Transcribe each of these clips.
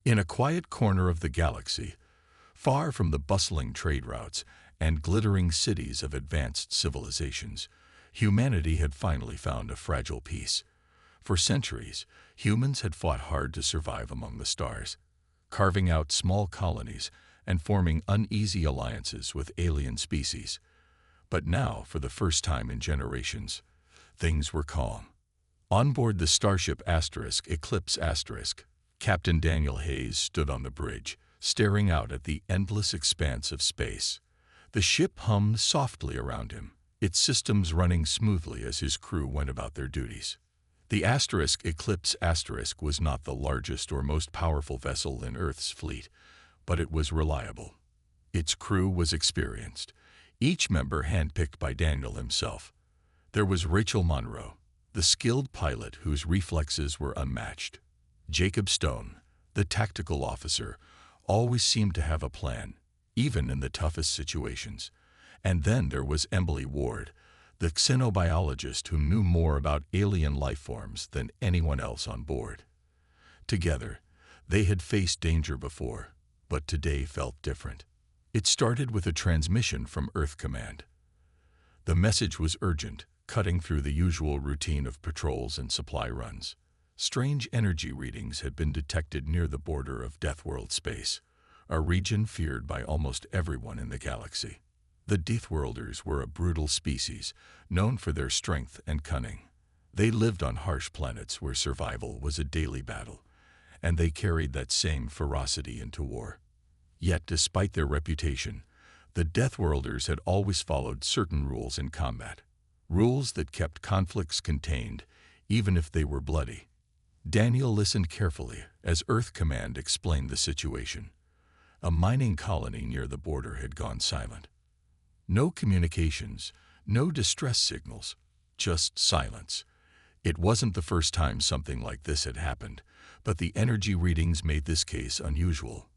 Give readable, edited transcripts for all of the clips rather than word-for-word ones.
In a quiet corner of the galaxy, far from the bustling trade routes and glittering cities of advanced civilizations, humanity had finally found a fragile peace. For centuries, humans had fought hard to survive among the stars, carving out small colonies and forming uneasy alliances with alien species. But now, for the first time in generations, things were calm. On board the starship Eclipse *, Captain Daniel Hayes stood on the bridge, staring out at the endless expanse of space. The ship hummed softly around him, its systems running smoothly as his crew went about their duties. The Eclipse * was not the largest or most powerful vessel in Earth's fleet, but it was reliable. Its crew was experienced, each member handpicked by Daniel himself. There was Rachel Monroe, the skilled pilot whose reflexes were unmatched. Jacob Stone, the tactical officer, always seemed to have a plan, even in the toughest situations. And then there was Emily Ward, the xenobiologist who knew more about alien life forms than anyone else on board. Together, they had faced danger before, but today felt different. It started with a transmission from Earth Command. The message was urgent, cutting through the usual routine of patrols and supply runs. Strange energy readings had been detected near the border of Deathworld space, a region feared by almost everyone in the galaxy. The Deathworlders were a brutal species, known for their strength and cunning. They lived on harsh planets where survival was a daily battle, and they carried that same ferocity into war. Yet, despite their reputation, the Deathworlders had always followed certain rules in combat, rules that kept conflicts contained, even if they were bloody. Daniel listened carefully as Earth Command explained the situation. A mining colony near the border had gone silent. No communications, no distress signals, just silence. It wasn't the first time something like this had happened, but the energy readings made this case unusual.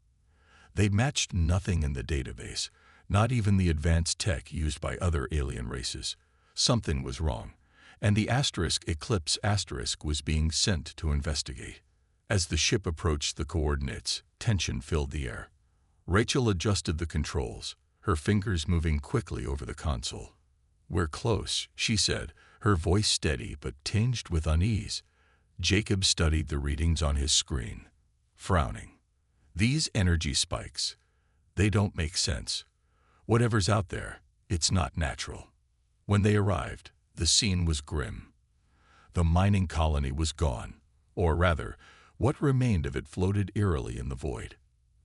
They matched nothing in the database, not even the advanced tech used by other alien races. Something was wrong, and the Eclipse * was being sent to investigate. As the ship approached the coordinates, tension filled the air. Rachel adjusted the controls, her fingers moving quickly over the console. "We're close," she said, her voice steady but tinged with unease. Jacob studied the readings on his screen, frowning. "These energy spikes, they don't make sense. Whatever's out there, it's not natural." When they arrived, the scene was grim. The mining colony was gone, or rather, what remained of it floated eerily in the void.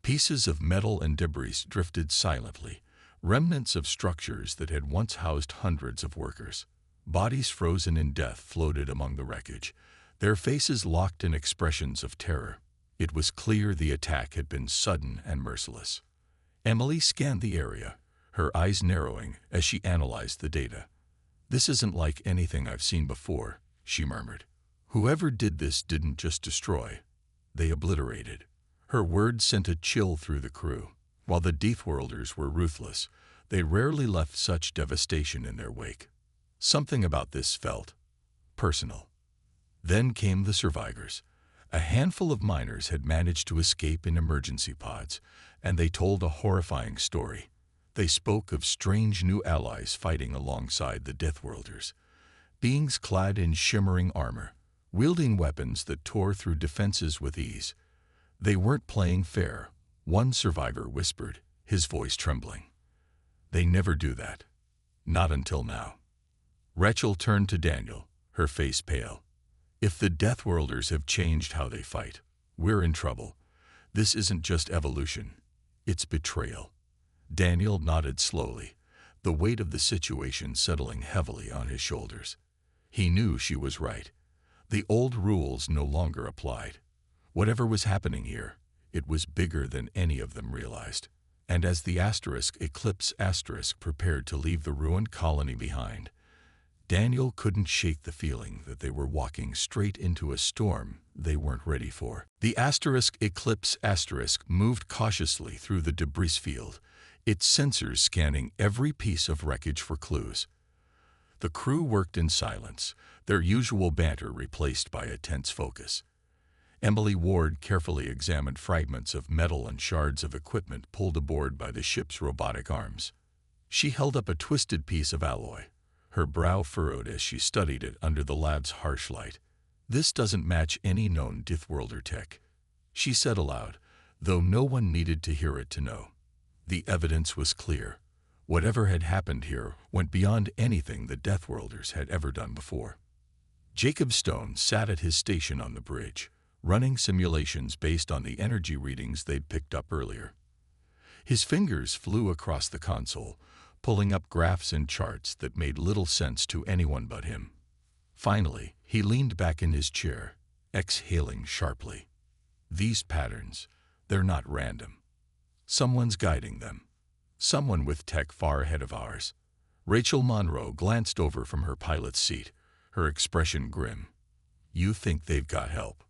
Pieces of metal and debris drifted silently, remnants of structures that had once housed hundreds of workers. Bodies frozen in death floated among the wreckage, their faces locked in expressions of terror. It was clear the attack had been sudden and merciless. Emily scanned the area, her eyes narrowing as she analyzed the data. "This isn't like anything I've seen before," she murmured. "Whoever did this didn't just destroy, they obliterated." Her words sent a chill through the crew. While the Deathworlders were ruthless, they rarely left such devastation in their wake. Something about this felt personal. Then came the survivors. A handful of miners had managed to escape in emergency pods, and they told a horrifying story. They spoke of strange new allies fighting alongside the Deathworlders, beings clad in shimmering armor, wielding weapons that tore through defenses with ease. They weren't playing fair, one survivor whispered, his voice trembling. "They never do that. Not until now." Rachel turned to Daniel, her face pale. "If the Deathworlders have changed how they fight, we're in trouble. This isn't just evolution, it's betrayal." Daniel nodded slowly, the weight of the situation settling heavily on his shoulders. He knew she was right. The old rules no longer applied. Whatever was happening here, it was bigger than any of them realized. And as the Eclipse * prepared to leave the ruined colony behind, Daniel couldn't shake the feeling that they were walking straight into a storm they weren't ready for. The Eclipse * moved cautiously through the debris field, its sensors scanning every piece of wreckage for clues. The crew worked in silence, their usual banter replaced by a tense focus. Emily Ward carefully examined fragments of metal and shards of equipment pulled aboard by the ship's robotic arms. She held up a twisted piece of alloy, her brow furrowed as she studied it under the lab's harsh light. "This doesn't match any known Deathworlder tech," she said aloud, though no one needed to hear it to know. The evidence was clear. Whatever had happened here went beyond anything the Deathworlders had ever done before. Jacob Stone sat at his station on the bridge, running simulations based on the energy readings they'd picked up earlier. His fingers flew across the console, pulling up graphs and charts that made little sense to anyone but him. Finally, he leaned back in his chair, exhaling sharply. "These patterns, they're not random. Someone's guiding them. Someone with tech far ahead of ours." Rachel Monroe glanced over from her pilot's seat, her expression grim. "You think they've got help?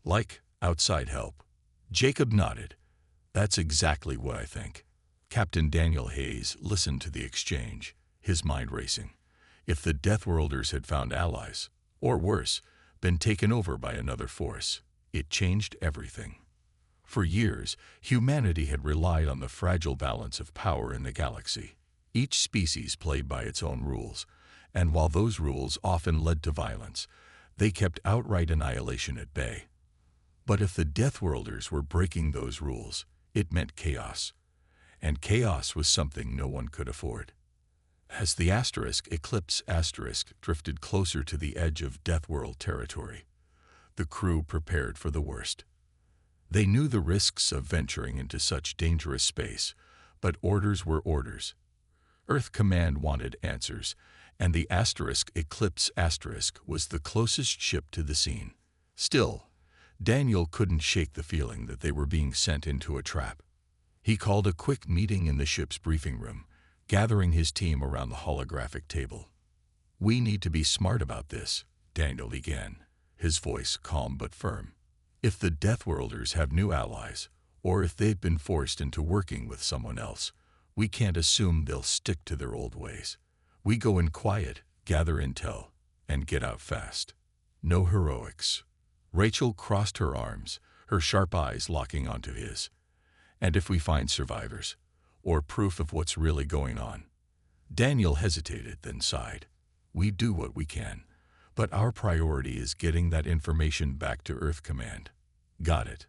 Like outside help?" Jacob nodded. "That's exactly what I think." Captain Daniel Hayes listened to the exchange, his mind racing. If the Deathworlders had found allies, or worse, been taken over by another force, it changed everything. For years, humanity had relied on the fragile balance of power in the galaxy. Each species played by its own rules, and while those rules often led to violence, they kept outright annihilation at bay. But if the Deathworlders were breaking those rules, it meant chaos. And chaos was something no one could afford. As the Eclipse drifted closer to the edge of Deathworld territory, the crew prepared for the worst. They knew the risks of venturing into such dangerous space, but orders were orders. Earth Command wanted answers, and the Eclipse was the closest ship to the scene. Still, Daniel couldn't shake the feeling that they were being sent into a trap. He called a quick meeting in the ship's briefing room, gathering his team around the holographic table. "We need to be smart about this," Daniel began, his voice calm but firm. "If the Deathworlders have new allies, or if they've been forced into working with someone else, we can't assume they'll stick to their old ways. We go in quiet, gather intel, and get out fast. No heroics." Rachel crossed her arms, her sharp eyes locking onto his. "And if we find survivors, or proof of what's really going on?" Daniel hesitated, then sighed. "We do what we can, but our priority is getting that information back to Earth Command." "Got it."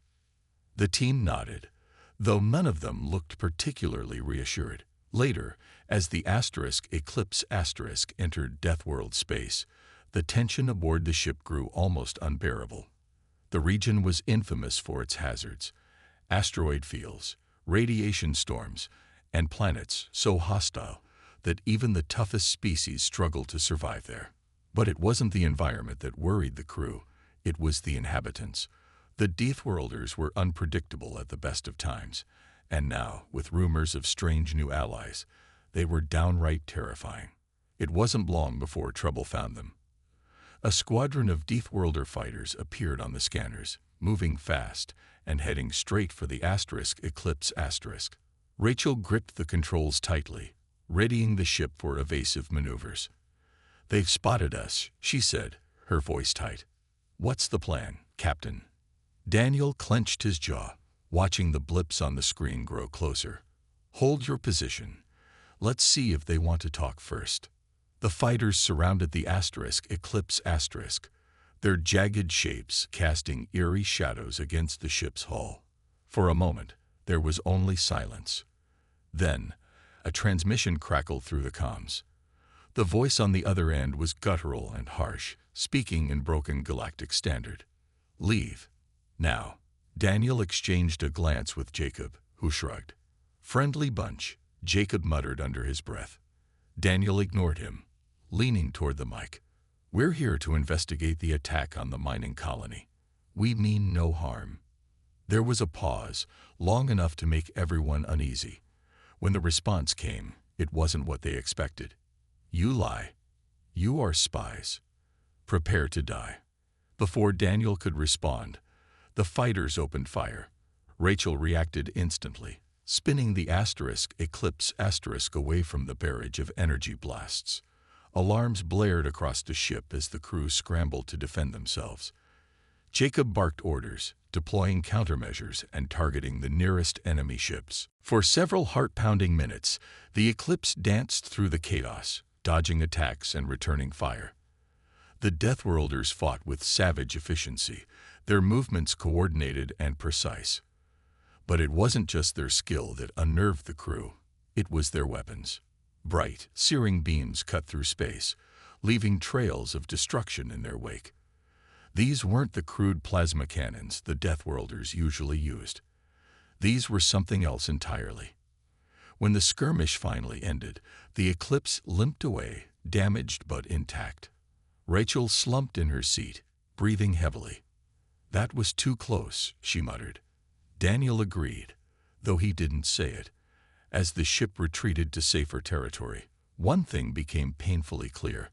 The team nodded, though none of them looked particularly reassured. Later, as the Eclipse entered Deathworld space, the tension aboard the ship grew almost unbearable. The region was infamous for its hazards: asteroid fields, radiation storms, and planets so hostile that even the toughest species struggled to survive there. But it wasn't the environment that worried the crew, it was the inhabitants. The Deathworlders were unpredictable at the best of times, and now, with rumors of strange new allies, they were downright terrifying. It wasn't long before trouble found them. A squadron of Deathworlder fighters appeared on the scanners, moving fast and heading straight for the Eclipse. Rachel gripped the controls tightly, readying the ship for evasive maneuvers. "They've spotted us," she said, her voice tight. "What's the plan, Captain?" Daniel clenched his jaw, watching the blips on the screen grow closer. "Hold your position. Let's see if they want to talk first." The fighters surrounded the Eclipse, their jagged shapes casting eerie shadows against the ship's hull. For a moment, there was only silence. Then, a transmission crackled through the comms. The voice on the other end was guttural and harsh, speaking in broken galactic standard. "Leave. Now." Daniel exchanged a glance with Jacob, who shrugged. "Friendly bunch," Jacob muttered under his breath. Daniel ignored him, leaning toward the mic. "We're here to investigate the attack on the mining colony. We mean no harm." There was a pause, long enough to make everyone uneasy. When the response came, it wasn't what they expected. "You lie. You are spies. Prepare to die." Before Daniel could respond, the fighters opened fire. Rachel reacted instantly, spinning the Eclipse away from the barrage of energy blasts. Alarms blared across the ship as the crew scrambled to defend themselves. Jacob barked orders, deploying countermeasures and targeting the nearest enemy ships. For several heart-pounding minutes, the Eclipse danced through the chaos, dodging attacks and returning fire. The Deathworlders fought with savage efficiency, their movements coordinated and precise. But it wasn't just their skill that unnerved the crew, it was their weapons. Bright, searing beams cut through space, leaving trails of destruction in their wake. These weren't the crude plasma cannons the Deathworlders usually used. These were something else entirely. When the skirmish finally ended, the Eclipse limped away, damaged but intact. Rachel slumped in her seat, breathing heavily. "That was too close," she muttered. Daniel agreed, though he didn't say it. As the ship retreated to safer territory, one thing became painfully clear.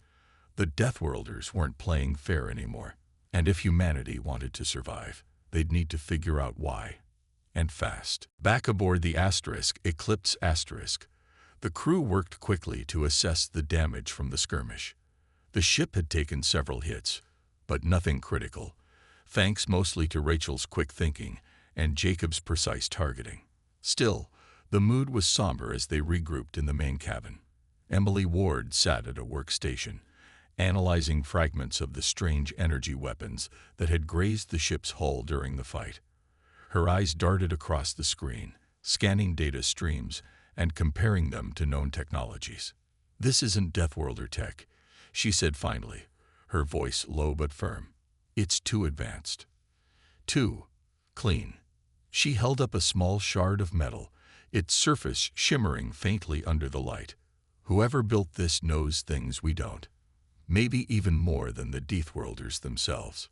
The Deathworlders weren't playing fair anymore. And if humanity wanted to survive, they'd need to figure out why. And fast. Back aboard the Eclipse Asterisk, the crew worked quickly to assess the damage from the skirmish. The ship had taken several hits, but nothing critical, thanks mostly to Rachel's quick thinking and Jacob's precise targeting. Still, the mood was somber as they regrouped in the main cabin. Emily Ward sat at a workstation, analyzing fragments of the strange energy weapons that had grazed the ship's hull during the fight. Her eyes darted across the screen, scanning data streams and comparing them to known technologies. "This isn't Deathworlder tech," she said finally, her voice low but firm. "It's too advanced. Too clean." She held up a small shard of metal, its surface shimmering faintly under the light. "Whoever built this knows things we don't. Maybe even more than the Deathworlders themselves."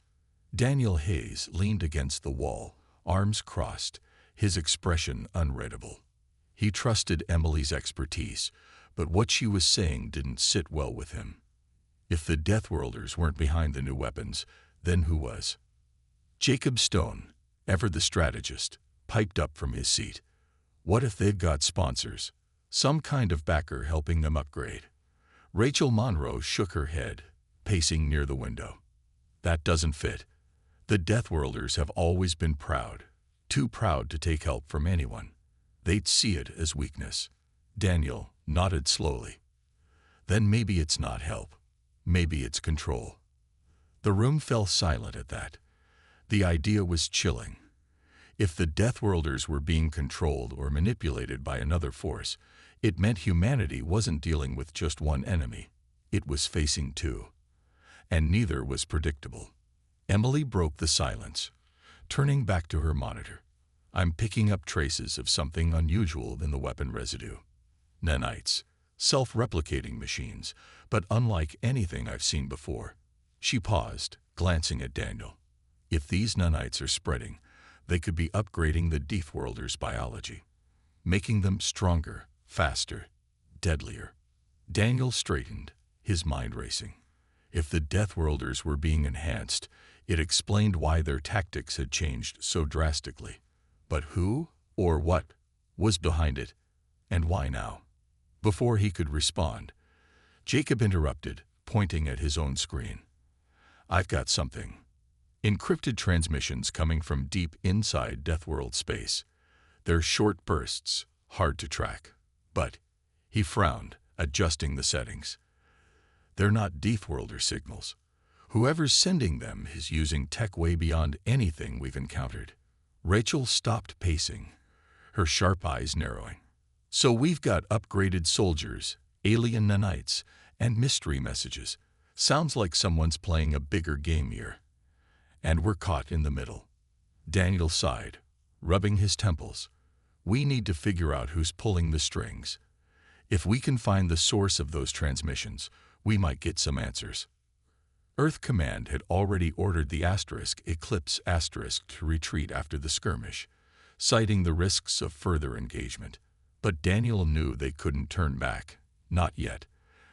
Daniel Hayes leaned against the wall, arms crossed, his expression unreadable. He trusted Emily's expertise, but what she was saying didn't sit well with him. If the Deathworlders weren't behind the new weapons, then who was? Jacob Stone, ever the strategist, piped up from his seat. What if they'd got sponsors? Some kind of backer helping them upgrade? Rachel Monroe shook her head, pacing near the window. "That doesn't fit. The Deathworlders have always been proud, too proud to take help from anyone. They'd see it as weakness." Daniel nodded slowly. "Then maybe it's not help. Maybe it's control." The room fell silent at that. The idea was chilling. If the Deathworlders were being controlled or manipulated by another force, it meant humanity wasn't dealing with just one enemy. It was facing two. And neither was predictable. Emily broke the silence, turning back to her monitor. "I'm picking up traces of something unusual in the weapon residue. Nanites, self-replicating machines, but unlike anything I've seen before." She paused, glancing at Daniel. "If these nanites are spreading, they could be upgrading the Deathworlders' biology, making them stronger, faster, deadlier." Daniel straightened, his mind racing. If the Deathworlders were being enhanced, it explained why their tactics had changed so drastically. But who, or what, was behind it, and why now? Before he could respond, Jacob interrupted, pointing at his own screen. "I've got something." Encrypted transmissions coming from deep inside Deathworld space. They're short bursts, hard to track. But, he frowned, adjusting the settings. They're not Deathworlder signals. Whoever's sending them is using tech way beyond anything we've encountered. Rachel stopped pacing, her sharp eyes narrowing. "So we've got upgraded soldiers, alien nanites, and mystery messages. Sounds like someone's playing a bigger game here. And we're caught in the middle." Daniel sighed, rubbing his temples. "We need to figure out who's pulling the strings. If we can find the source of those transmissions, we might get some answers." Earth Command had already ordered the Eclipse Asterisk to retreat after the skirmish, citing the risks of further engagement. But Daniel knew they couldn't turn back. Not yet.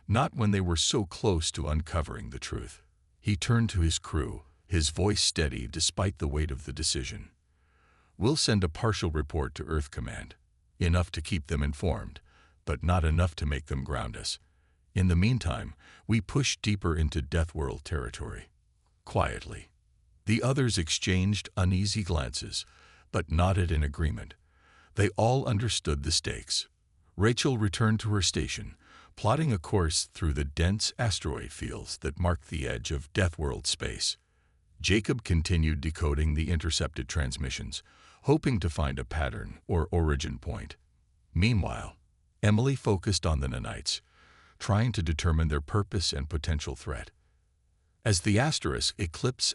Not when they were so close to uncovering the truth. He turned to his crew, his voice steady despite the weight of the decision. "We'll send a partial report to Earth Command. Enough to keep them informed, but not enough to make them ground us. In the meantime, we push deeper into Deathworld territory. Quietly. The others exchanged uneasy glances, but nodded in agreement. They all understood the stakes. Rachel returned to her station, plotting a course through the dense asteroid fields that marked the edge of Deathworld space. Jacob continued decoding the intercepted transmissions, hoping to find a pattern or origin point. Meanwhile, Emily focused on the nanites, trying to determine their purpose and potential threat. As the Eclipse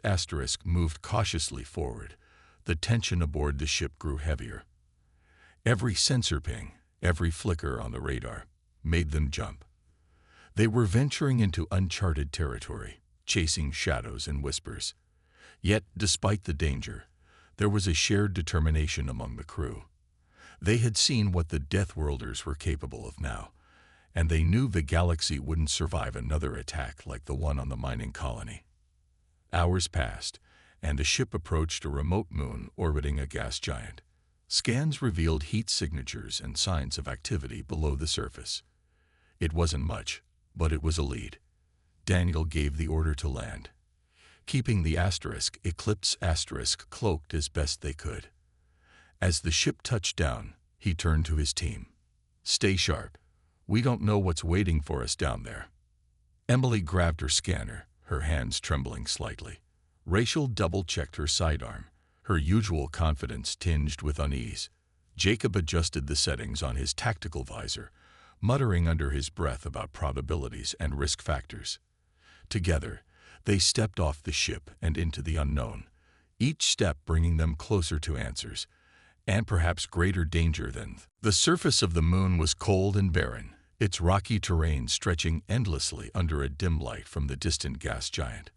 moved cautiously forward, the tension aboard the ship grew heavier. Every sensor ping, every flicker on the radar, made them jump. They were venturing into uncharted territory, chasing shadows and whispers. Yet, despite the danger, there was a shared determination among the crew. They had seen what the Deathworlders were capable of now, and they knew the galaxy wouldn't survive another attack like the one on the mining colony. Hours passed, and the ship approached a remote moon orbiting a gas giant. Scans revealed heat signatures and signs of activity below the surface. It wasn't much, but it was a lead. Daniel gave the order to land, keeping the Eclipse cloaked as best they could. As the ship touched down, he turned to his team. "Stay sharp. We don't know what's waiting for us down there." Emily grabbed her scanner, her hands trembling slightly. Rachel double-checked her sidearm, her usual confidence tinged with unease. Jacob adjusted the settings on his tactical visor, muttering under his breath about probabilities and risk factors. Together, they stepped off the ship and into the unknown, each step bringing them closer to answers, and perhaps greater danger than. The surface of the moon was cold and barren, its rocky terrain stretching endlessly under a dim light from the distant gas giant.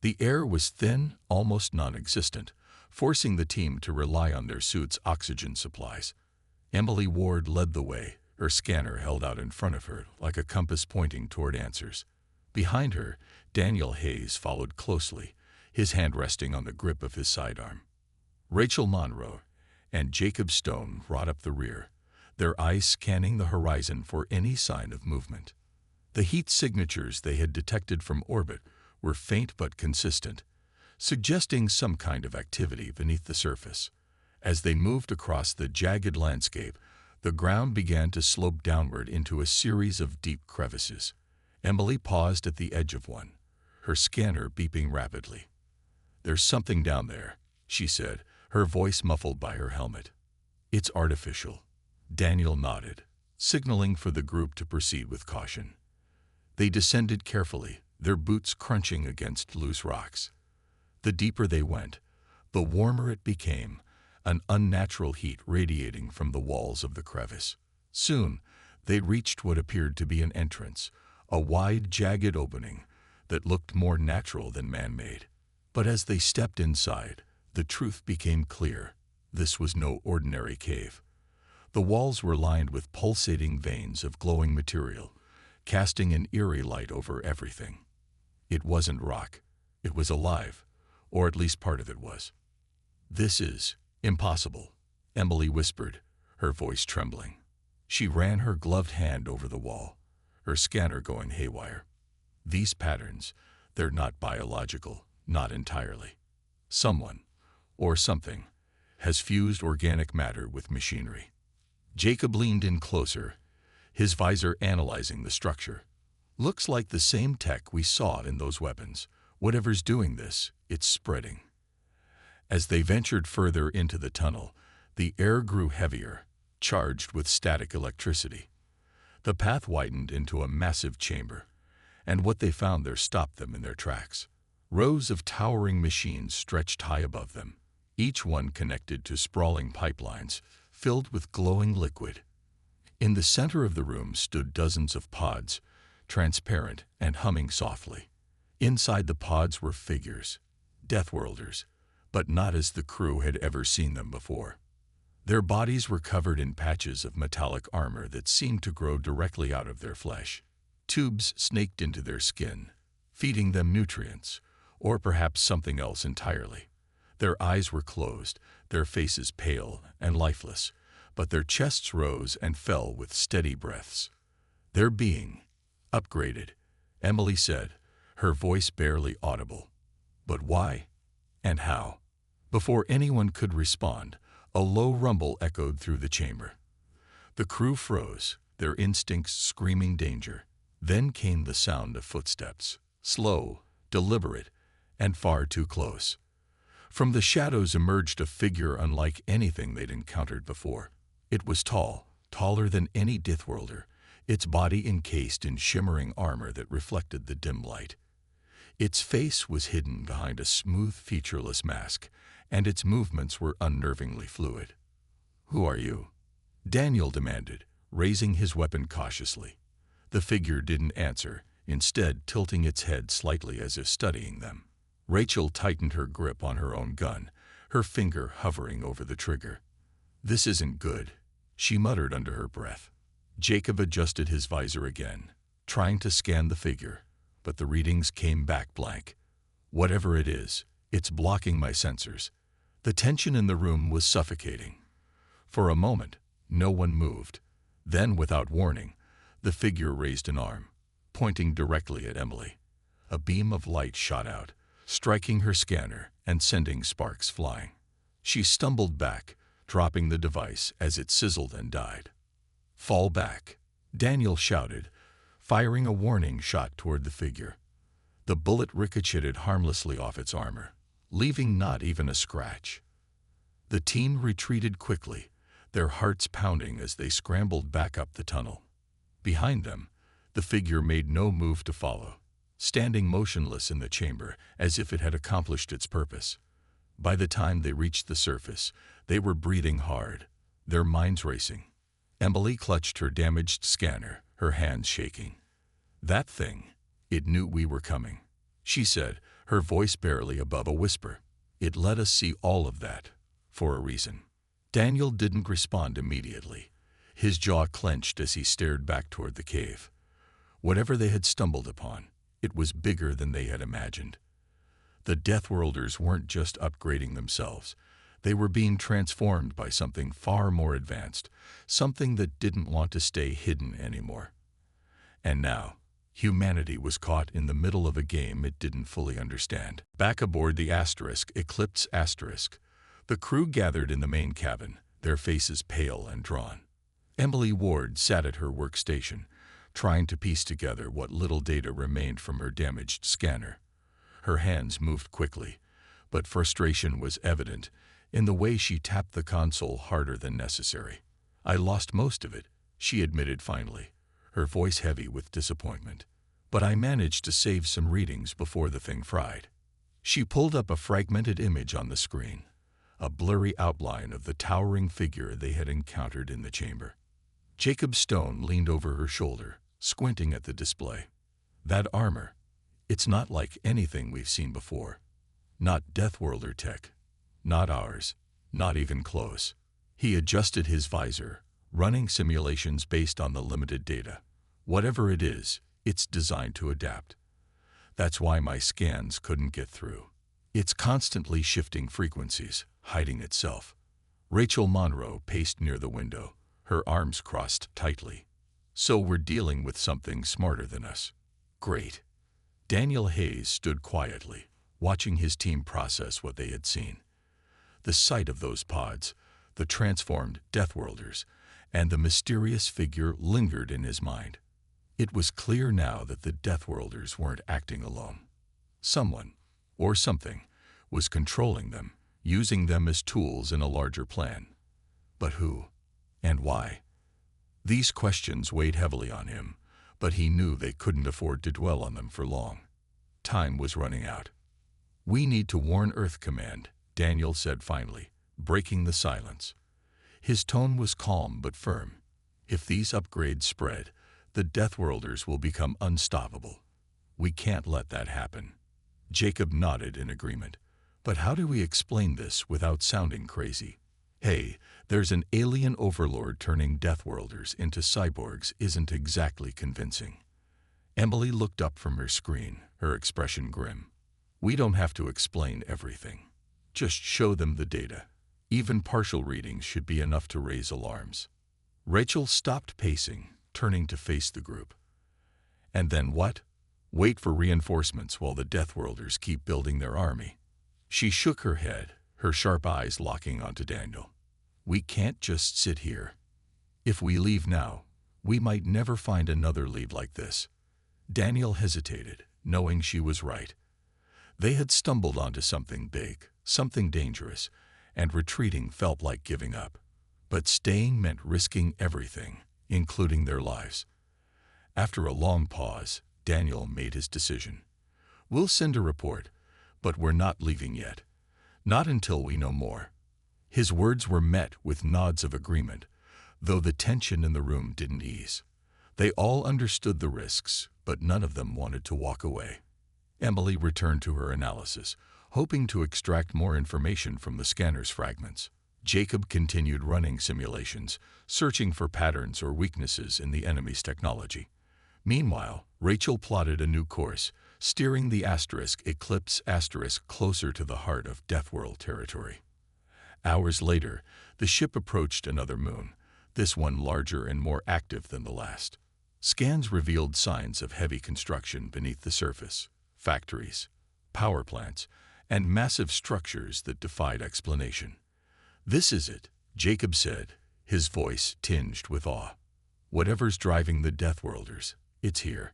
The air was thin, almost non-existent, forcing the team to rely on their suits' oxygen supplies. Emily Ward led the way, her scanner held out in front of her like a compass pointing toward answers. Behind her, Daniel Hayes followed closely, his hand resting on the grip of his sidearm. Rachel Monroe and Jacob Stone brought up the rear, their eyes scanning the horizon for any sign of movement. The heat signatures they had detected from orbit were faint but consistent, suggesting some kind of activity beneath the surface. As they moved across the jagged landscape, the ground began to slope downward into a series of deep crevices. Emily paused at the edge of one, her scanner beeping rapidly. "There's something down there," she said, her voice muffled by her helmet. "It's artificial." Daniel nodded, signaling for the group to proceed with caution. They descended carefully, their boots crunching against loose rocks. The deeper they went, the warmer it became, an unnatural heat radiating from the walls of the crevice. Soon, they reached what appeared to be an entrance, a wide, jagged opening that looked more natural than man-made. But as they stepped inside, the truth became clear. This was no ordinary cave. The walls were lined with pulsating veins of glowing material, casting an eerie light over everything. It wasn't rock. It was alive, or at least part of it was. "This is impossible," Emily whispered, her voice trembling. She ran her gloved hand over the wall, her scanner going haywire. "These patterns, they're not biological, not entirely. Someone, or something, has fused organic matter with machinery." Jacob leaned in closer, his visor analyzing the structure. "Looks like the same tech we saw in those weapons. Whatever's doing this, it's spreading." As they ventured further into the tunnel, the air grew heavier, charged with static electricity. The path widened into a massive chamber, and what they found there stopped them in their tracks. Rows of towering machines stretched high above them, each one connected to sprawling pipelines filled with glowing liquid. In the center of the room stood dozens of pods, transparent and humming softly. Inside the pods were figures, Deathworlders, but not as the crew had ever seen them before. Their bodies were covered in patches of metallic armor that seemed to grow directly out of their flesh. Tubes snaked into their skin, feeding them nutrients, or perhaps something else entirely. Their eyes were closed, their faces pale and lifeless, but their chests rose and fell with steady breaths. "They're being upgraded," Emily said, her voice barely audible. "But why?" And how? Before anyone could respond, a low rumble echoed through the chamber. The crew froze, their instincts screaming danger. Then came the sound of footsteps, slow, deliberate, and far too close. From the shadows emerged a figure unlike anything they'd encountered before. It was tall, taller than any Deathworlder, its body encased in shimmering armor that reflected the dim light. Its face was hidden behind a smooth, featureless mask, and its movements were unnervingly fluid. "Who are you?" Daniel demanded, raising his weapon cautiously. The figure didn't answer, instead tilting its head slightly as if studying them. Rachel tightened her grip on her own gun, her finger hovering over the trigger. "This isn't good," she muttered under her breath. Jacob adjusted his visor again, trying to scan the figure, but the readings came back blank. "Whatever it is, it's blocking my sensors." The tension in the room was suffocating. For a moment, no one moved. Then, without warning, the figure raised an arm, pointing directly at Emily. A beam of light shot out, striking her scanner and sending sparks flying. She stumbled back, dropping the device as it sizzled and died. "Fall back," Daniel shouted, firing a warning shot toward the figure. The bullet ricocheted harmlessly off its armor, leaving not even a scratch. The team retreated quickly, their hearts pounding as they scrambled back up the tunnel. Behind them, the figure made no move to follow, standing motionless in the chamber as if it had accomplished its purpose. By the time they reached the surface, they were breathing hard, their minds racing. Emily clutched her damaged scanner, her hands shaking. "That thing, it knew we were coming," she said, her voice barely above a whisper. "It let us see all of that, for a reason." Daniel didn't respond immediately. His jaw clenched as he stared back toward the cave. Whatever they had stumbled upon, it was bigger than they had imagined. The Deathworlders weren't just upgrading themselves. They were being transformed by something far more advanced, something that didn't want to stay hidden anymore. And now, humanity was caught in the middle of a game it didn't fully understand. Back aboard the Eclipse Asterisk, the crew gathered in the main cabin, their faces pale and drawn. Emily Ward sat at her workstation, trying to piece together what little data remained from her damaged scanner. Her hands moved quickly, but frustration was evident in the way she tapped the console harder than necessary. "I lost most of it," she admitted finally, her voice heavy with disappointment. "But I managed to save some readings before the thing fried." She pulled up a fragmented image on the screen, a blurry outline of the towering figure they had encountered in the chamber. Jacob Stone leaned over her shoulder, squinting at the display. "That armor, it's not like anything we've seen before. Not Deathworlder tech. Not ours. Not even close." He adjusted his visor, running simulations based on the limited data. "Whatever it is, it's designed to adapt. That's why my scans couldn't get through. It's constantly shifting frequencies, hiding itself." Rachel Monroe paced near the window, her arms crossed tightly. "So we're dealing with something smarter than us. Great." Daniel Hayes stood quietly, watching his team process what they had seen. The sight of those pods, the transformed Deathworlders, and the mysterious figure lingered in his mind. It was clear now that the Deathworlders weren't acting alone. Someone, or something, was controlling them, using them as tools in a larger plan. But who? And why? These questions weighed heavily on him, but he knew they couldn't afford to dwell on them for long. Time was running out. "We need to warn Earth Command," Daniel said finally, breaking the silence. His tone was calm but firm. "If these upgrades spread, the Deathworlders will become unstoppable. We can't let that happen." Jacob nodded in agreement. "But how do we explain this without sounding crazy? Hey, there's an alien overlord turning Deathworlders into cyborgs isn't exactly convincing." Emily looked up from her screen, her expression grim. "We don't have to explain everything. Just show them the data. Even partial readings should be enough to raise alarms." Rachel stopped pacing, turning to face the group. "And then what? Wait for reinforcements while the Deathworlders keep building their army." She shook her head, her sharp eyes locking onto Daniel. We can't just sit here. If we leave now, we might never find another lead like this. Daniel hesitated, knowing she was right. They had stumbled onto something big, something dangerous, and retreating felt like giving up. But staying meant risking everything, including their lives. After a long pause, Daniel made his decision. We'll send a report, but we're not leaving yet. Not until we know more. His words were met with nods of agreement, though the tension in the room didn't ease. They all understood the risks, but none of them wanted to walk away. Emily returned to her analysis, hoping to extract more information from the scanner's fragments. Jacob continued running simulations, searching for patterns or weaknesses in the enemy's technology. Meanwhile, Rachel plotted a new course, steering the Eclipse closer to the heart of Deathworld territory. Hours later, the ship approached another moon, this one larger and more active than the last. Scans revealed signs of heavy construction beneath the surface, factories, power plants, and massive structures that defied explanation. This is it, Jacob said, his voice tinged with awe. Whatever's driving the Deathworlders, it's here.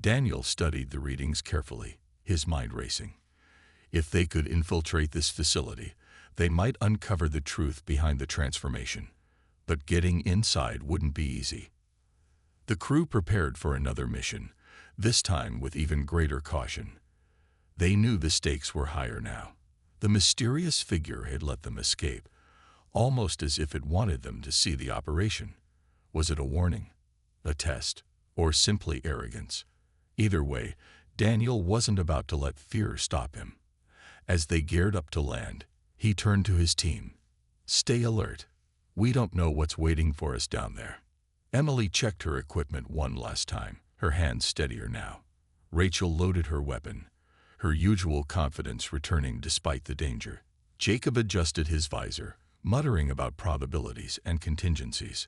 Daniel studied the readings carefully, his mind racing. If they could infiltrate this facility, they might uncover the truth behind the transformation. But getting inside wouldn't be easy. The crew prepared for another mission, this time with even greater caution. They knew the stakes were higher now. The mysterious figure had let them escape, almost as if it wanted them to see the operation. Was it a warning, a test, or simply arrogance? Either way, Daniel wasn't about to let fear stop him. As they geared up to land, he turned to his team. Stay alert. We don't know what's waiting for us down there. Emily checked her equipment one last time, her hands steadier now. Rachel loaded her weapon, her usual confidence returning despite the danger. Jacob adjusted his visor, muttering about probabilities and contingencies.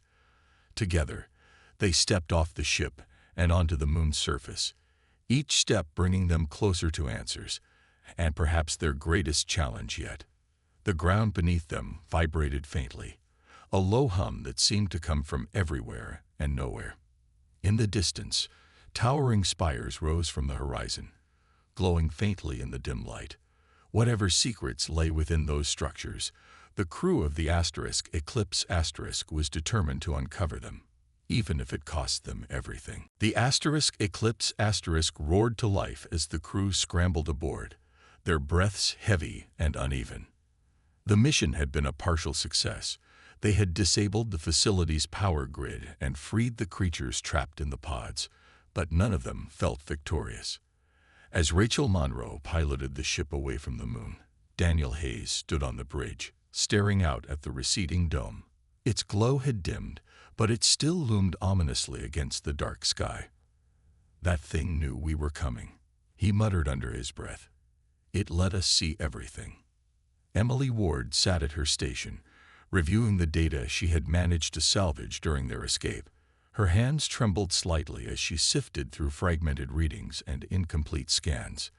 Together, they stepped off the ship and onto the moon's surface, each step bringing them closer to answers, and perhaps their greatest challenge yet. The ground beneath them vibrated faintly, a low hum that seemed to come from everywhere and nowhere. In the distance, towering spires rose from the horizon, glowing faintly in the dim light. Whatever secrets lay within those structures, the crew of the Eclipse was determined to uncover them, even if it cost them everything. The Eclipse roared to life as the crew scrambled aboard, their breaths heavy and uneven. The mission had been a partial success. They had disabled the facility's power grid and freed the creatures trapped in the pods, but none of them felt victorious. As Rachel Monroe piloted the ship away from the moon, Daniel Hayes stood on the bridge, staring out at the receding dome. Its glow had dimmed, but it still loomed ominously against the dark sky. That thing knew we were coming, he muttered under his breath. It let us see everything. Emily Ward sat at her station, reviewing the data she had managed to salvage during their escape. Her hands trembled slightly as she sifted through fragmented readings and incomplete scans.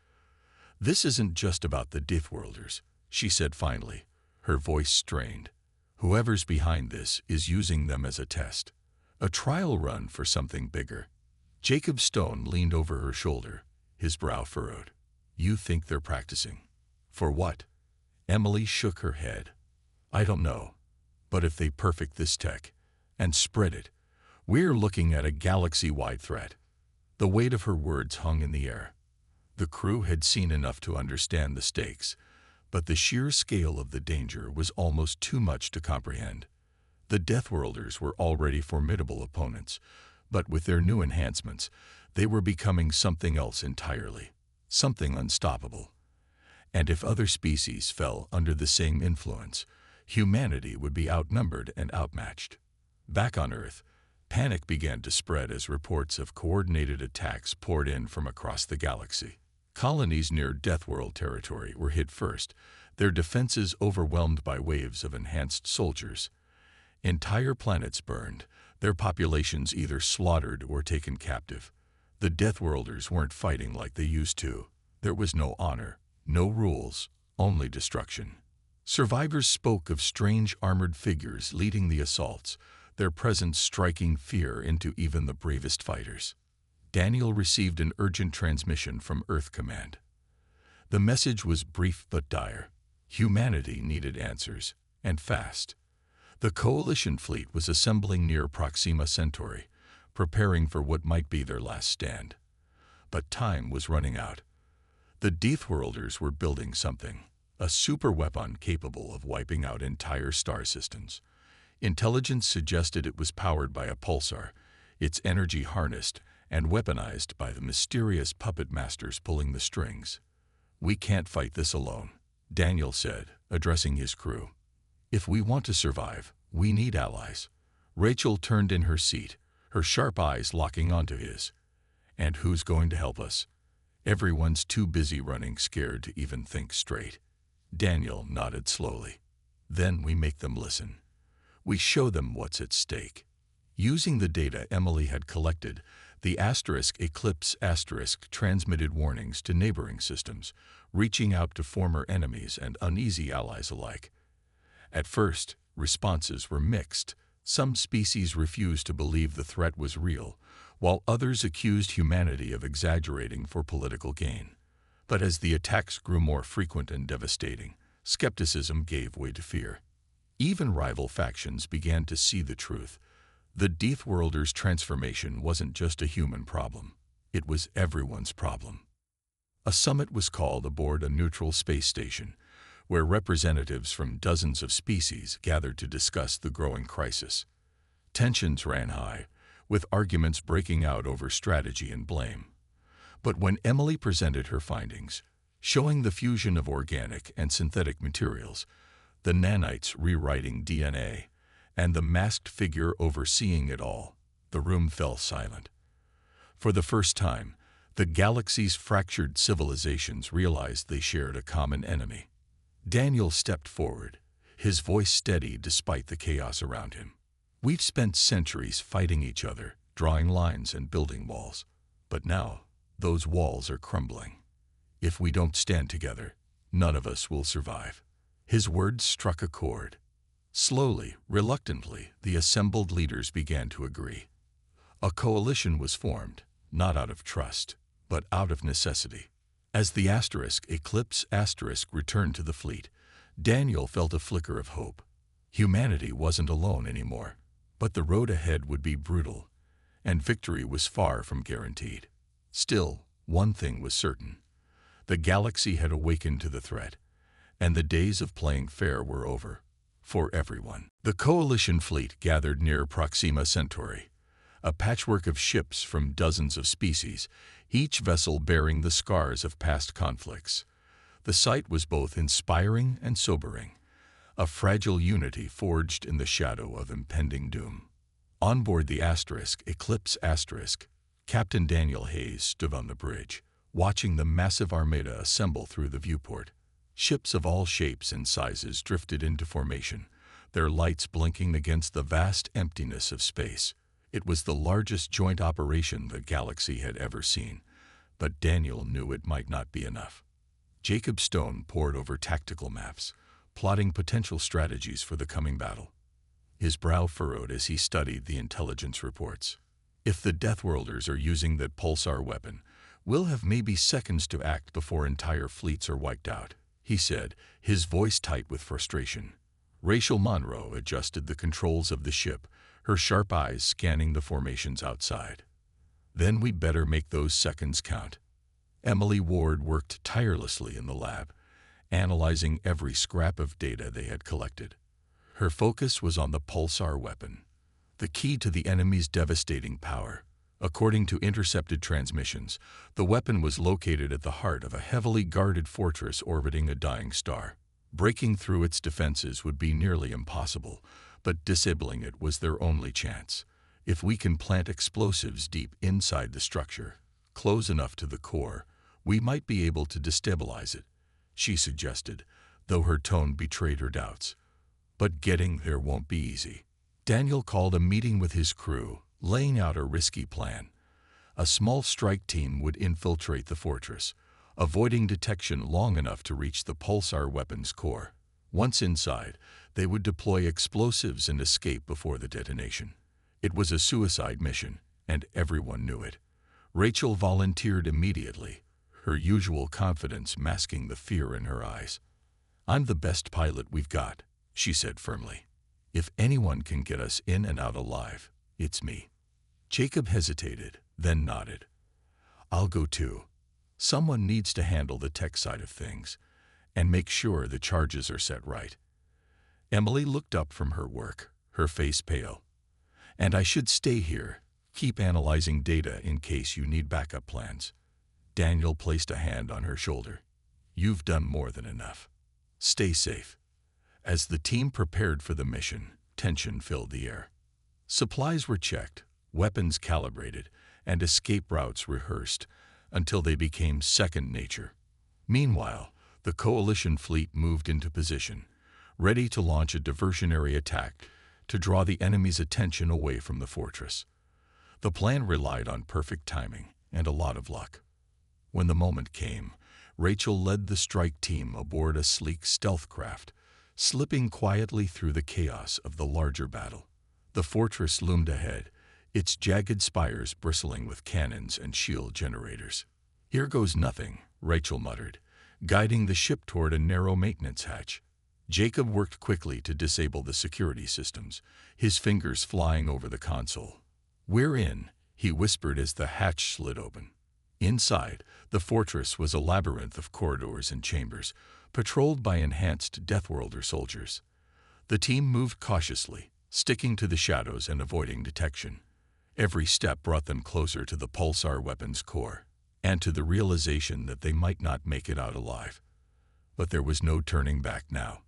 This isn't just about the Deathworlders, she said finally, her voice strained. Whoever's behind this is using them as a test, a trial run for something bigger. Jacob Stone leaned over her shoulder, his brow furrowed. You think they're practicing? For what? Emily shook her head. I don't know, but if they perfect this tech and spread it, we're looking at a galaxy-wide threat. The weight of her words hung in the air. The crew had seen enough to understand the stakes, but the sheer scale of the danger was almost too much to comprehend. The Deathworlders were already formidable opponents, but with their new enhancements, they were becoming something else entirely, something unstoppable. And if other species fell under the same influence, humanity would be outnumbered and outmatched. Back on Earth, panic began to spread as reports of coordinated attacks poured in from across the galaxy. Colonies near Deathworld territory were hit first, their defenses overwhelmed by waves of enhanced soldiers. Entire planets burned, their populations either slaughtered or taken captive. The Deathworlders weren't fighting like they used to. There was no honor, no rules, only destruction. Survivors spoke of strange armored figures leading the assaults, their presence striking fear into even the bravest fighters. Daniel received an urgent transmission from Earth Command. The message was brief but dire. Humanity needed answers, and fast. The Coalition fleet was assembling near Proxima Centauri, preparing for what might be their last stand. But time was running out. The Deathworlders were building something, a superweapon capable of wiping out entire star systems. Intelligence suggested it was powered by a pulsar, its energy harnessed and weaponized by the mysterious puppet masters pulling the strings. "We can't fight this alone," Daniel said, addressing his crew. "If we want to survive, we need allies." Rachel turned in her seat, her sharp eyes locking onto his. "And who's going to help us?" "Everyone's too busy running scared to even think straight." Daniel nodded slowly. "Then we make them listen. We show them what's at stake." Using the data Emily had collected, the Eclipse transmitted warnings to neighboring systems, reaching out to former enemies and uneasy allies alike. At first, responses were mixed. Some species refused to believe the threat was real, while others accused humanity of exaggerating for political gain. But as the attacks grew more frequent and devastating, skepticism gave way to fear. Even rival factions began to see the truth. The Deathworlders' transformation wasn't just a human problem. It was everyone's problem. A summit was called aboard a neutral space station, where representatives from dozens of species gathered to discuss the growing crisis. Tensions ran high, with arguments breaking out over strategy and blame. But when Emily presented her findings, showing the fusion of organic and synthetic materials, the nanites rewriting DNA, and the masked figure overseeing it all, the room fell silent. For the first time, the galaxy's fractured civilizations realized they shared a common enemy. Daniel stepped forward, his voice steady despite the chaos around him. "We've spent centuries fighting each other, drawing lines and building walls. But now, those walls are crumbling. If we don't stand together, none of us will survive." His words struck a chord. Slowly, reluctantly, the assembled leaders began to agree. A coalition was formed, not out of trust, but out of necessity. As the Eclipse returned to the fleet, Daniel felt a flicker of hope. Humanity wasn't alone anymore, but the road ahead would be brutal, and victory was far from guaranteed. Still, one thing was certain. The galaxy had awakened to the threat, and the days of playing fair were over, for everyone. The Coalition fleet gathered near Proxima Centauri, a patchwork of ships from dozens of species, each vessel bearing the scars of past conflicts. The sight was both inspiring and sobering, a fragile unity forged in the shadow of impending doom. On board the Eclipse, Captain Daniel Hayes stood on the bridge, watching the massive armada assemble through the viewport. Ships of all shapes and sizes drifted into formation, their lights blinking against the vast emptiness of space. It was the largest joint operation the galaxy had ever seen, but Daniel knew it might not be enough. Jacob Stone pored over tactical maps, plotting potential strategies for the coming battle. His brow furrowed as he studied the intelligence reports. "If the Deathworlders are using that pulsar weapon, we'll have maybe seconds to act before entire fleets are wiped out," he said, his voice tight with frustration. Rachel Monroe adjusted the controls of the ship, her sharp eyes scanning the formations outside. "Then we'd better make those seconds count." Emily Ward worked tirelessly in the lab, analyzing every scrap of data they had collected. Her focus was on the pulsar weapon, the key to the enemy's devastating power. According to intercepted transmissions, the weapon was located at the heart of a heavily guarded fortress orbiting a dying star. Breaking through its defenses would be nearly impossible, but disabling it was their only chance. "If we can plant explosives deep inside the structure, close enough to the core, we might be able to destabilize it," she suggested, though her tone betrayed her doubts. "But getting there won't be easy." Daniel called a meeting with his crew, laying out a risky plan. A small strike team would infiltrate the fortress, avoiding detection long enough to reach the pulsar weapon's core. Once inside, they would deploy explosives and escape before the detonation. It was a suicide mission, and everyone knew it. Rachel volunteered immediately, her usual confidence masking the fear in her eyes. "I'm the best pilot we've got," she said firmly. "If anyone can get us in and out alive, it's me." Jacob hesitated, then nodded. "I'll go too. Someone needs to handle the tech side of things and make sure the charges are set right." Emily looked up from her work, her face pale. "And I should stay here, keep analyzing data in case you need backup plans." Daniel placed a hand on her shoulder. "You've done more than enough. Stay safe." As the team prepared for the mission, tension filled the air. Supplies were checked, weapons calibrated, and escape routes rehearsed until they became second nature. Meanwhile, the Coalition fleet moved into position, ready to launch a diversionary attack to draw the enemy's attention away from the fortress. The plan relied on perfect timing and a lot of luck. When the moment came, Rachel led the strike team aboard a sleek stealth craft, slipping quietly through the chaos of the larger battle. The fortress loomed ahead, its jagged spires bristling with cannons and shield generators. "Here goes nothing," Rachel muttered, guiding the ship toward a narrow maintenance hatch. Jacob worked quickly to disable the security systems, his fingers flying over the console. "We're in," he whispered as the hatch slid open. Inside, the fortress was a labyrinth of corridors and chambers, patrolled by enhanced Deathworlder soldiers. The team moved cautiously, sticking to the shadows and avoiding detection. Every step brought them closer to the pulsar weapon's core, and to the realization that they might not make it out alive. But there was no turning back now.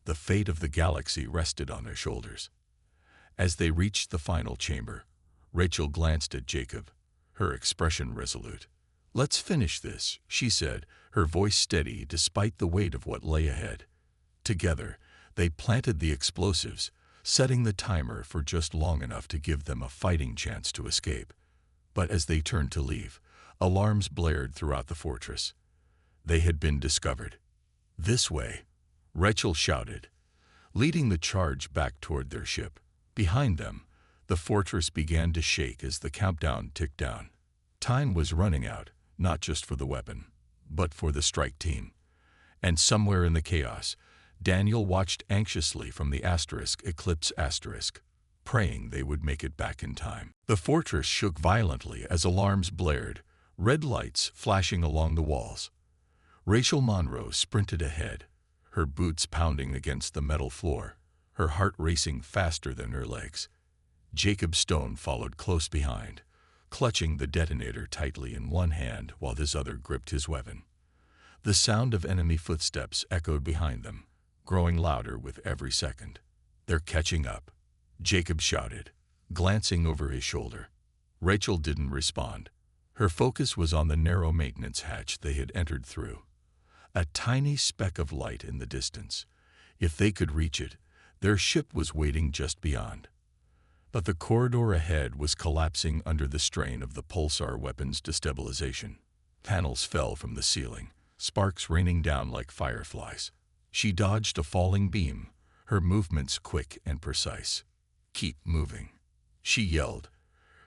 The fate of the galaxy rested on their shoulders. As they reached the final chamber, Rachel glanced at Jacob, her expression resolute. "Let's finish this," she said, her voice steady despite the weight of what lay ahead. Together, they planted the explosives, setting the timer for just long enough to give them a fighting chance to escape. But as they turned to leave, alarms blared throughout the fortress. They had been discovered. "This way," Rachel shouted, leading the charge back toward their ship. Behind them, the fortress began to shake as the countdown ticked down. Time was running out, not just for the weapon, but for the strike team. And somewhere in the chaos, Daniel watched anxiously from the Eclipse asterisk, praying they would make it back in time. The fortress shook violently as alarms blared, red lights flashing along the walls. Rachel Monroe sprinted ahead, her boots pounding against the metal floor, her heart racing faster than her legs. Jacob Stone followed close behind, clutching the detonator tightly in one hand while his other gripped his weapon. The sound of enemy footsteps echoed behind them, growing louder with every second. "They're catching up," Jacob shouted, glancing over his shoulder. Rachel didn't respond. Her focus was on the narrow maintenance hatch they had entered through. A tiny speck of light in the distance. If they could reach it, their ship was waiting just beyond. But the corridor ahead was collapsing under the strain of the pulsar weapon's destabilization. Panels fell from the ceiling, sparks raining down like fireflies. She dodged a falling beam, her movements quick and precise. "Keep moving," she yelled,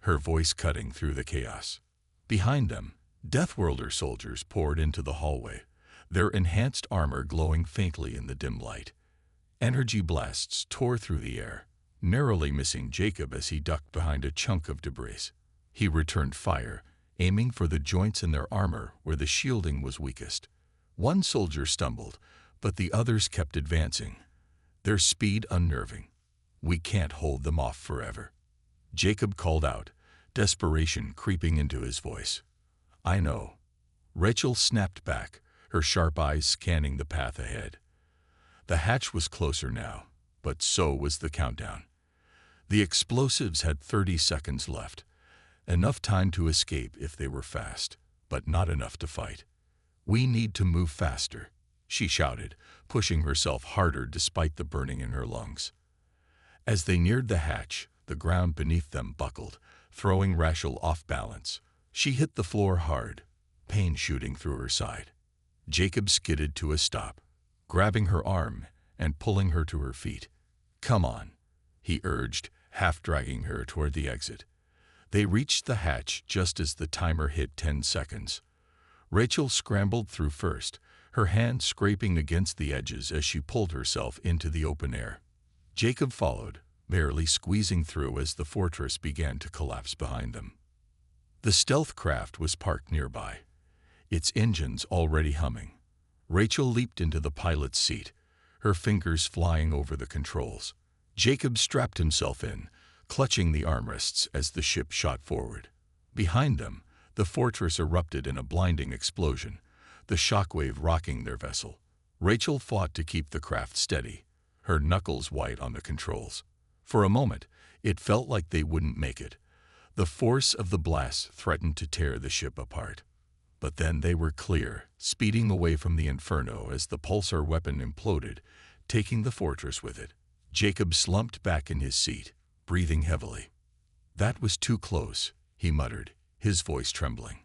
her voice cutting through the chaos. Behind them, Deathworlder soldiers poured into the hallway, their enhanced armor glowing faintly in the dim light. Energy blasts tore through the air, narrowly missing Jacob as he ducked behind a chunk of debris. He returned fire, aiming for the joints in their armor where the shielding was weakest. One soldier stumbled, but the others kept advancing, their speed unnerving. "We can't hold them off forever," Jacob called out, desperation creeping into his voice. "I know." Rachel snapped back, her sharp eyes scanning the path ahead. The hatch was closer now, but so was the countdown. The explosives had 30 seconds left, enough time to escape if they were fast, but not enough to fight. "We need to move faster," she shouted, pushing herself harder despite the burning in her lungs. As they neared the hatch, the ground beneath them buckled, throwing Rachel off balance. She hit the floor hard, pain shooting through her side. Jacob skidded to a stop, grabbing her arm and pulling her to her feet. "Come on," he urged, half dragging her toward the exit. They reached the hatch just as the timer hit 10 seconds. Rachel scrambled through first, her hand scraping against the edges as she pulled herself into the open air. Jacob followed, barely squeezing through as the fortress began to collapse behind them. The stealth craft was parked nearby, its engines already humming. Rachel leaped into the pilot's seat, her fingers flying over the controls. Jacob strapped himself in, clutching the armrests as the ship shot forward. Behind them, the fortress erupted in a blinding explosion, the shockwave rocking their vessel. Rachel fought to keep the craft steady, her knuckles white on the controls. For a moment, it felt like they wouldn't make it. The force of the blast threatened to tear the ship apart. But then they were clear, speeding away from the inferno as the pulsar weapon imploded, taking the fortress with it. Jacob slumped back in his seat, breathing heavily. "That was too close," he muttered, his voice trembling.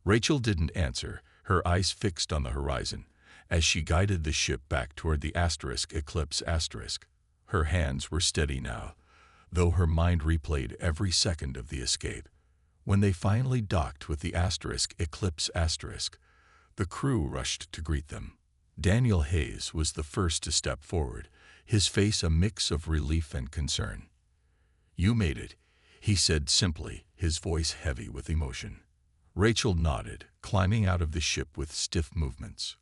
Rachel didn't answer, her eyes fixed on the horizon, as she guided the ship back toward the Eclipse *. Her hands were steady now, though her mind replayed every second of the escape. When they finally docked with the Eclipse *, the crew rushed to greet them. Daniel Hayes was the first to step forward, his face a mix of relief and concern. "You made it," he said simply, his voice heavy with emotion. Rachel nodded, climbing out of the ship with stiff movements.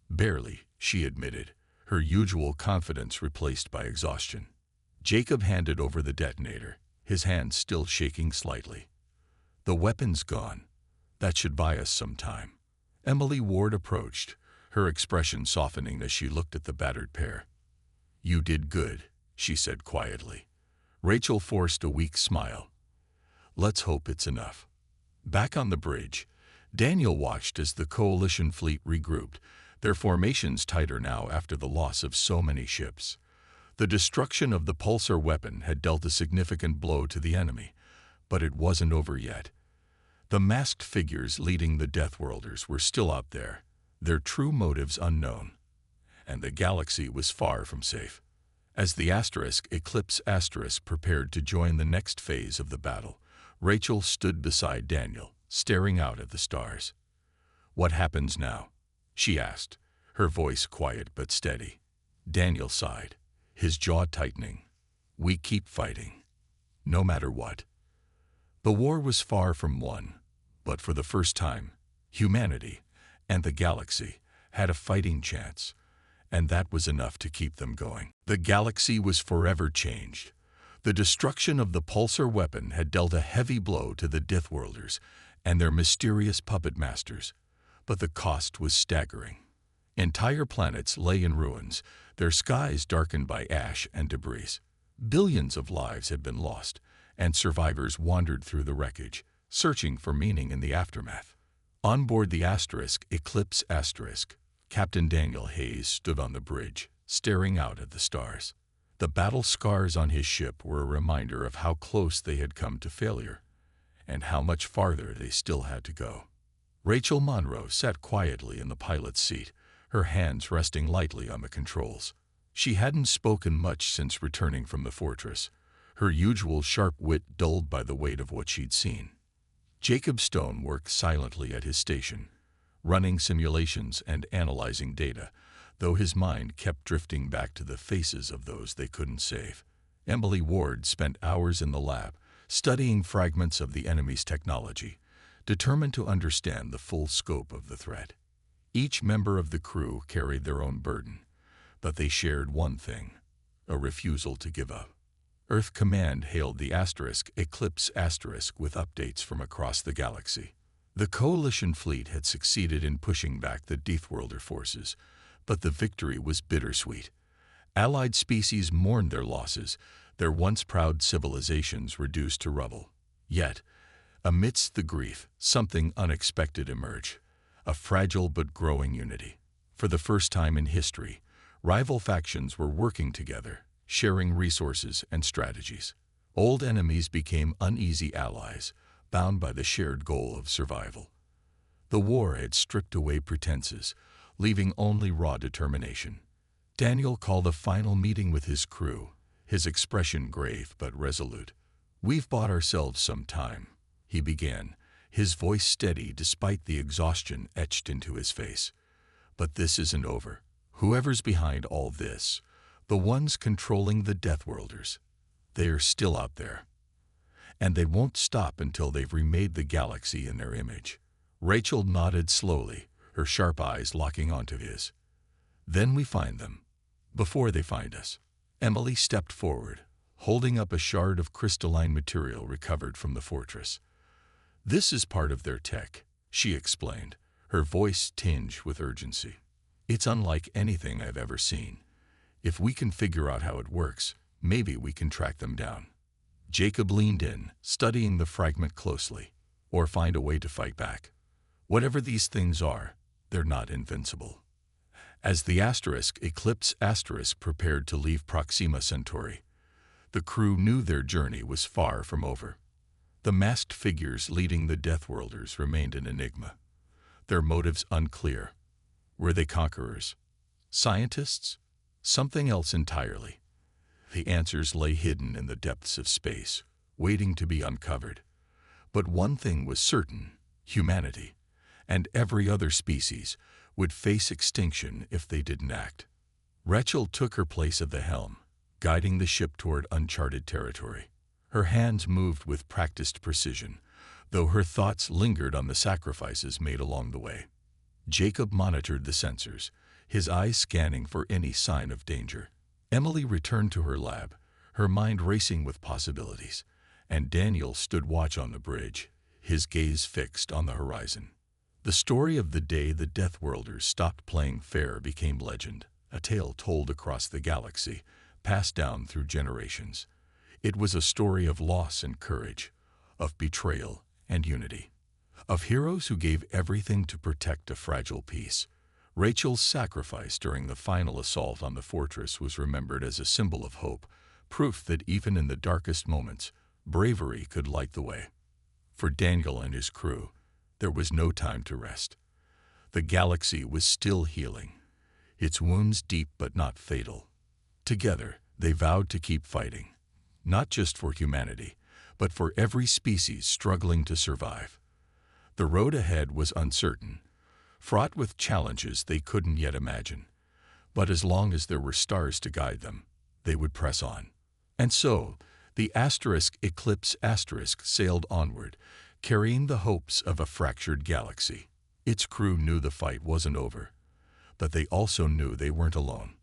"Barely," she admitted, her usual confidence replaced by exhaustion. Jacob handed over the detonator, his hand still shaking slightly. "The weapon's gone. That should buy us some time." Emily Ward approached, her expression softening as she looked at the battered pair. "You did good," she said quietly. Rachel forced a weak smile. "Let's hope it's enough." Back on the bridge, Daniel watched as the coalition fleet regrouped, their formations tighter now after the loss of so many ships. The destruction of the pulsar weapon had dealt a significant blow to the enemy, but it wasn't over yet. The masked figures leading the Deathworlders were still out there, their true motives unknown, and the galaxy was far from safe. As the Eclipse * prepared to join the next phase of the battle, Rachel stood beside Daniel, staring out at the stars. "What happens now?" she asked, her voice quiet but steady. Daniel sighed, his jaw tightening. "We keep fighting, no matter what." The war was far from won, but for the first time, humanity and the galaxy had a fighting chance, and that was enough to keep them going. The galaxy was forever changed. The destruction of the pulsar weapon had dealt a heavy blow to the Deathworlders and their mysterious puppet masters, but the cost was staggering. Entire planets lay in ruins, their skies darkened by ash and debris. Billions of lives had been lost, and survivors wandered through the wreckage, searching for meaning in the aftermath. On board the Eclipse *, Captain Daniel Hayes stood on the bridge, staring out at the stars. The battle scars on his ship were a reminder of how close they had come to failure, and how much farther they still had to go. Rachel Monroe sat quietly in the pilot's seat, her hands resting lightly on the controls. She hadn't spoken much since returning from the fortress, her usual sharp wit dulled by the weight of what she'd seen. Jacob Stone worked silently at his station, running simulations and analyzing data, though his mind kept drifting back to the faces of those they couldn't save. Emily Ward spent hours in the lab, studying fragments of the enemy's technology, determined to understand the full scope of the threat. Each member of the crew carried their own burden, but they shared one thing: a refusal to give up. Earth Command hailed the Eclipse * with updates from across the galaxy. The coalition fleet had succeeded in pushing back the Deathworlder forces, but the victory was bittersweet. Allied species mourned their losses, their once proud civilizations reduced to rubble. Yet, amidst the grief, something unexpected emerged: a fragile but growing unity. For the first time in history, rival factions were working together, sharing resources and strategies. Old enemies became uneasy allies, bound by the shared goal of survival. The war had stripped away pretenses, leaving only raw determination. Daniel called a final meeting with his crew, his expression grave but resolute. "We've bought ourselves some time," he began, his voice steady despite the exhaustion etched into his face. "But this isn't over. Whoever's behind all this, the ones controlling the Deathworlders, they're still out there. And they won't stop until they've remade the galaxy in their image." Rachel nodded slowly, her sharp eyes locking onto his. "Then we find them, before they find us." Emily stepped forward, holding up a shard of crystalline material recovered from the fortress. "This is part of their tech," she explained, her voice tinged with urgency. "It's unlike anything I've ever seen. If we can figure out how it works, maybe we can track them down." Jacob leaned in, studying the fragment closely. "Or find a way to fight back. Whatever these things are, they're not invincible." As the Eclipse prepared to leave Proxima Centauri, the crew knew their journey was far from over. The masked figures leading the Deathworlders remained an enigma, their motives unclear. Were they conquerors? Scientists? Something else entirely? The answers lay hidden in the depths of space, waiting to be uncovered. But one thing was certain: humanity, and every other species, would face extinction if they didn't act. Rachel took her place at the helm, guiding the ship toward uncharted territory. Her hands moved with practiced precision, though her thoughts lingered on the sacrifices made along the way. Jacob monitored the sensors, his eyes scanning for any sign of danger. Emily returned to her lab, her mind racing with possibilities, and Daniel stood watch on the bridge, his gaze fixed on the horizon. The story of the day the Deathworlders stopped playing fair became legend, a tale told across the galaxy, passed down through generations. It was a story of loss and courage, of betrayal and unity, of heroes who gave everything to protect a fragile peace. Rachel's sacrifice during the final assault on the fortress was remembered as a symbol of hope, proof that even in the darkest moments, bravery could light the way. For Daniel and his crew, there was no time to rest. The galaxy was still healing, its wounds deep but not fatal. Together, they vowed to keep fighting, not just for humanity, but for every species struggling to survive. The road ahead was uncertain, fraught with challenges they couldn't yet imagine. But as long as there were stars to guide them, they would press on. And so, the Eclipse sailed onward, carrying the hopes of a fractured galaxy. Its crew knew the fight wasn't over, but they also knew they weren't alone.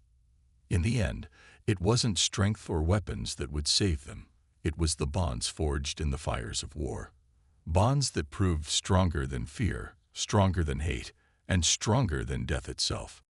In the end, it wasn't strength or weapons that would save them. It was the bonds forged in the fires of war. Bonds that proved stronger than fear, stronger than hate, and stronger than death itself.